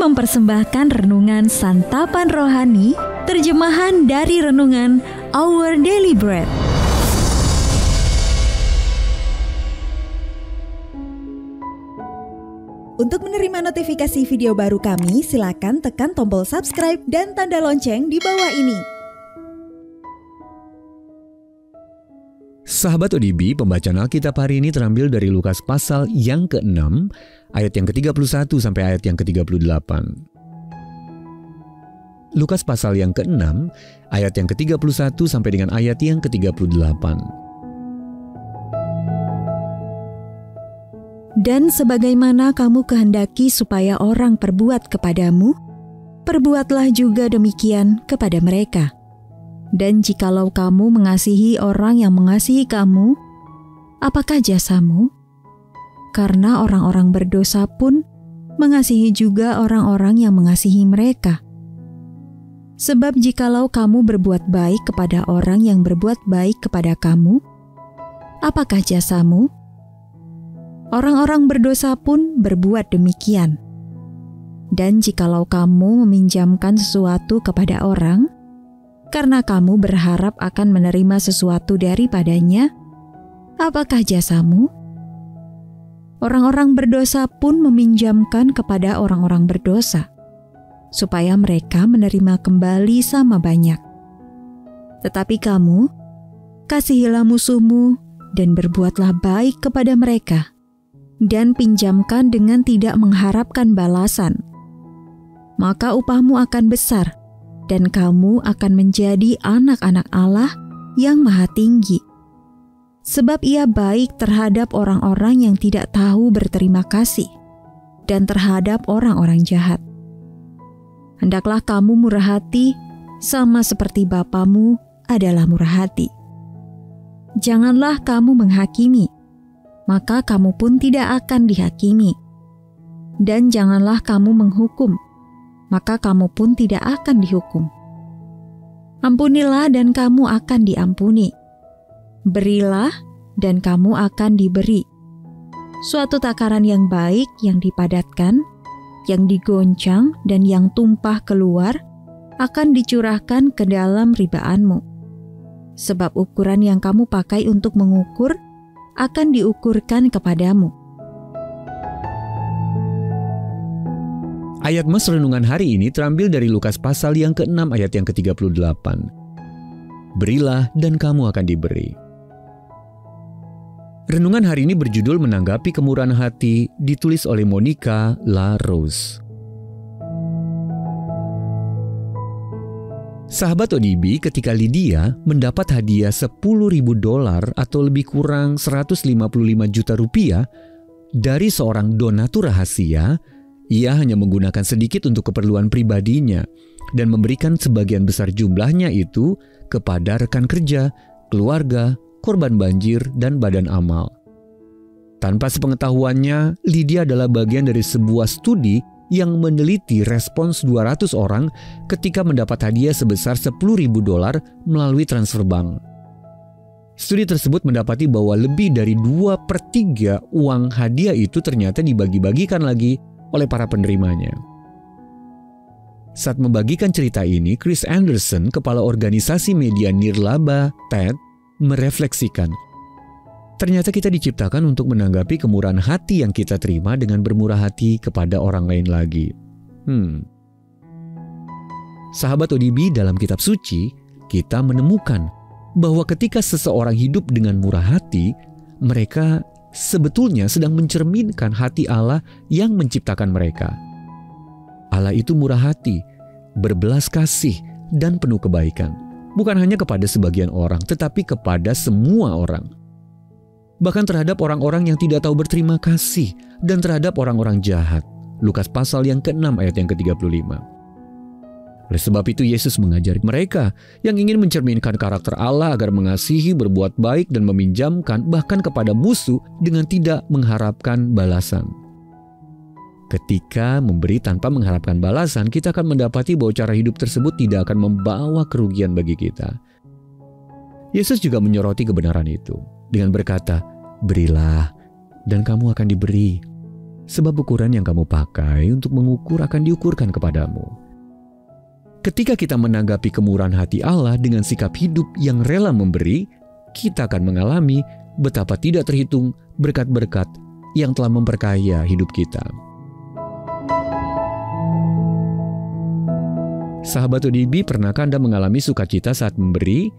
mempersembahkan renungan Santapan Rohani, terjemahan dari renungan Our Daily Bread. Untuk menerima notifikasi video baru kami, silakan tekan tombol subscribe dan tanda lonceng di bawah ini. Sahabat ODB, pembacaan Alkitab hari ini terambil dari Lukas pasal yang ke-6, ayat yang ke-31 sampai ayat yang ke-38. Lukas pasal yang ke-6, ayat yang ke-31 sampai dengan ayat yang ke-38. Dan sebagaimana kamu kehendaki supaya orang perbuat kepadamu, perbuatlah juga demikian kepada mereka. Dan jikalau kamu mengasihi orang yang mengasihi kamu, apakah jasamu? Karena orang-orang berdosa pun mengasihi juga orang-orang yang mengasihi mereka. Sebab jikalau kamu berbuat baik kepada orang yang berbuat baik kepada kamu, apakah jasamu? Orang-orang berdosa pun berbuat demikian. Dan jikalau kamu meminjamkan sesuatu kepada orang, karena kamu berharap akan menerima sesuatu daripadanya, apakah jasamu? Orang-orang berdosa pun meminjamkan kepada orang-orang berdosa, supaya mereka menerima kembali sama banyak. Tetapi kamu, kasihilah musuhmu dan berbuatlah baik kepada mereka, dan pinjamkan dengan tidak mengharapkan balasan. Maka upahmu akan besar, dan kamu akan menjadi anak-anak Allah yang Maha Tinggi. Sebab Ia baik terhadap orang-orang yang tidak tahu berterima kasih dan terhadap orang-orang jahat. Hendaklah kamu murah hati sama seperti Bapamu adalah murah hati. Janganlah kamu menghakimi, maka kamu pun tidak akan dihakimi. Dan janganlah kamu menghukum, maka kamu pun tidak akan dihukum. Ampunilah dan kamu akan diampuni. Berilah dan kamu akan diberi. Suatu takaran yang baik, yang dipadatkan, yang digoncang dan yang tumpah keluar akan dicurahkan ke dalam ribaanmu. Sebab ukuran yang kamu pakai untuk mengukur akan diukurkan kepadamu. Ayat mas renungan hari ini terambil dari Lukas pasal yang ke-6 ayat yang ke-38. Berilah dan kamu akan diberi. Renungan hari ini berjudul Menanggapi Kemurahan Hati, ditulis oleh Monica LaRose. Sahabat ODB, ketika Lydia mendapat hadiah $10.000 atau lebih kurang 155 juta rupiah dari seorang donatur rahasia, ia hanya menggunakan sedikit untuk keperluan pribadinya dan memberikan sebagian besar jumlahnya itu kepada rekan kerja, keluarga, korban banjir, dan badan amal. Tanpa sepengetahuannya, Lydia adalah bagian dari sebuah studi yang meneliti respons 200 orang ketika mendapat hadiah sebesar $10.000 melalui transfer bank. Studi tersebut mendapati bahwa lebih dari 2/3 uang hadiah itu ternyata dibagi-bagikan lagi oleh para penerimanya. Saat membagikan cerita ini, Chris Anderson, kepala organisasi media nirlaba TED, merefleksikan, ternyata kita diciptakan untuk menanggapi kemurahan hati yang kita terima dengan bermurah hati kepada orang lain lagi. Sahabat ODB, dalam kitab suci, kita menemukan bahwa ketika seseorang hidup dengan murah hati, mereka sebetulnya sedang mencerminkan hati Allah yang menciptakan mereka. Allah itu murah hati, berbelas kasih, dan penuh kebaikan. Bukan hanya kepada sebagian orang, tetapi kepada semua orang. Bahkan terhadap orang-orang yang tidak tahu berterima kasih dan terhadap orang-orang jahat. Lukas pasal yang ke-6 ayat yang ke-35. Oleh sebab itu Yesus mengajari mereka yang ingin mencerminkan karakter Allah agar mengasihi, berbuat baik, dan meminjamkan bahkan kepada musuh dengan tidak mengharapkan balasan. Ketika memberi tanpa mengharapkan balasan, kita akan mendapati bahwa cara hidup tersebut tidak akan membawa kerugian bagi kita. Yesus juga menyoroti kebenaran itu dengan berkata, berilah dan kamu akan diberi. sebab ukuran yang kamu pakai untuk mengukur akan diukurkan kepadamu. Ketika kita menanggapi kemurahan hati Allah dengan sikap hidup yang rela memberi, kita akan mengalami betapa tidak terhitung berkat-berkat yang telah memperkaya hidup kita. Sahabat ODB, pernahkah Anda mengalami sukacita saat memberi?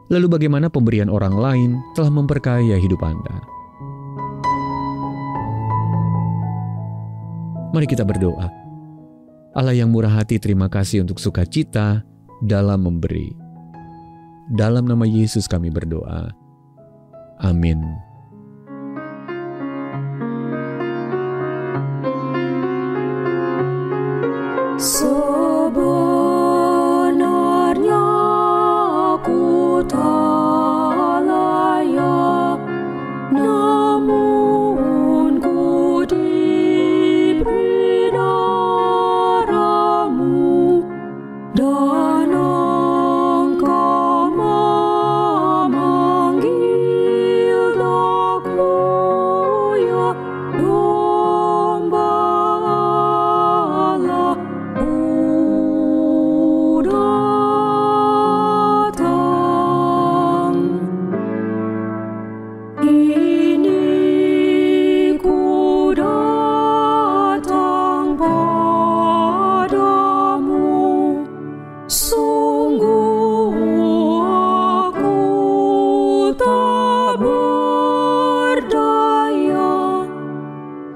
Lalu bagaimana pemberian orang lain telah memperkaya hidup Anda? Mari kita berdoa. Allah yang murah hati, terima kasih untuk sukacita dalam memberi. Dalam nama Yesus kami berdoa. Amin. Sebenarnya ku tak layak, namun ku diberi darah-Mu, dan Engkau memanggil aku, ya domba Allah. Ini ku datang padamu, sungguh aku tak berdaya,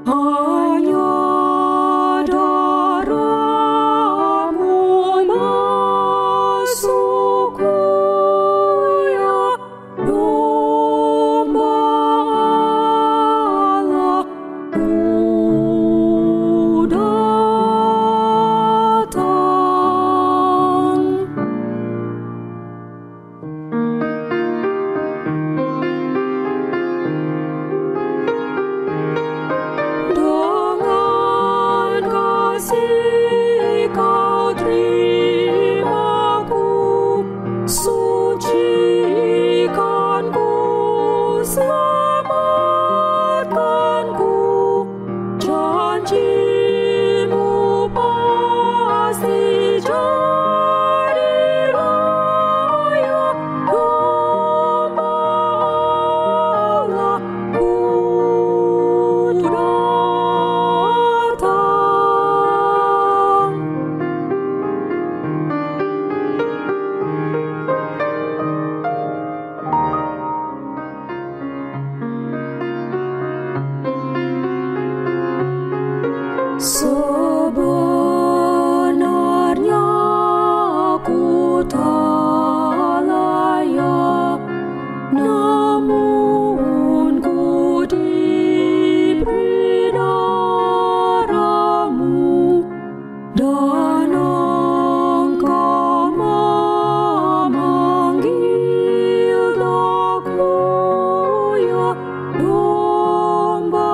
hanya darah-Mu masukku, ya domba Allah. Ku datang. Dengan kasih Kau terimaku, sucikanku, selamatkanku, janji-Mu pasti jadi layak, domba Allah. Ku datang. Sebenarnya ku tak layak, namun ku diberi darah-Mu, dan Engkau memanggil aku, ya domba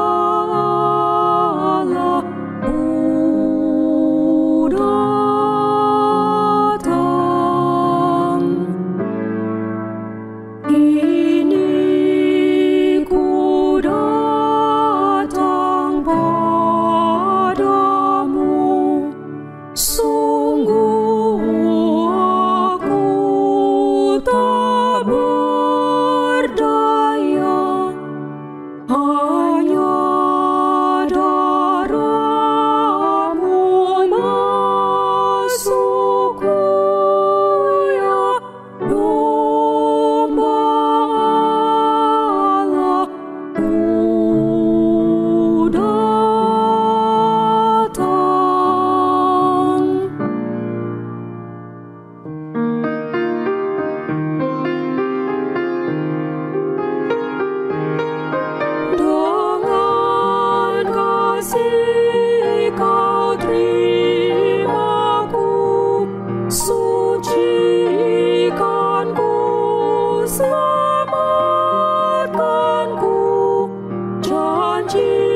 Allah. Ku datang. Ini ku datang padamu, sungguh aku tak berdaya, hanya darah-Mu masukku, ya domba Allah. Ku datang. Dengan kasih Kau terimaku, sucikanku, selamatkanku, janji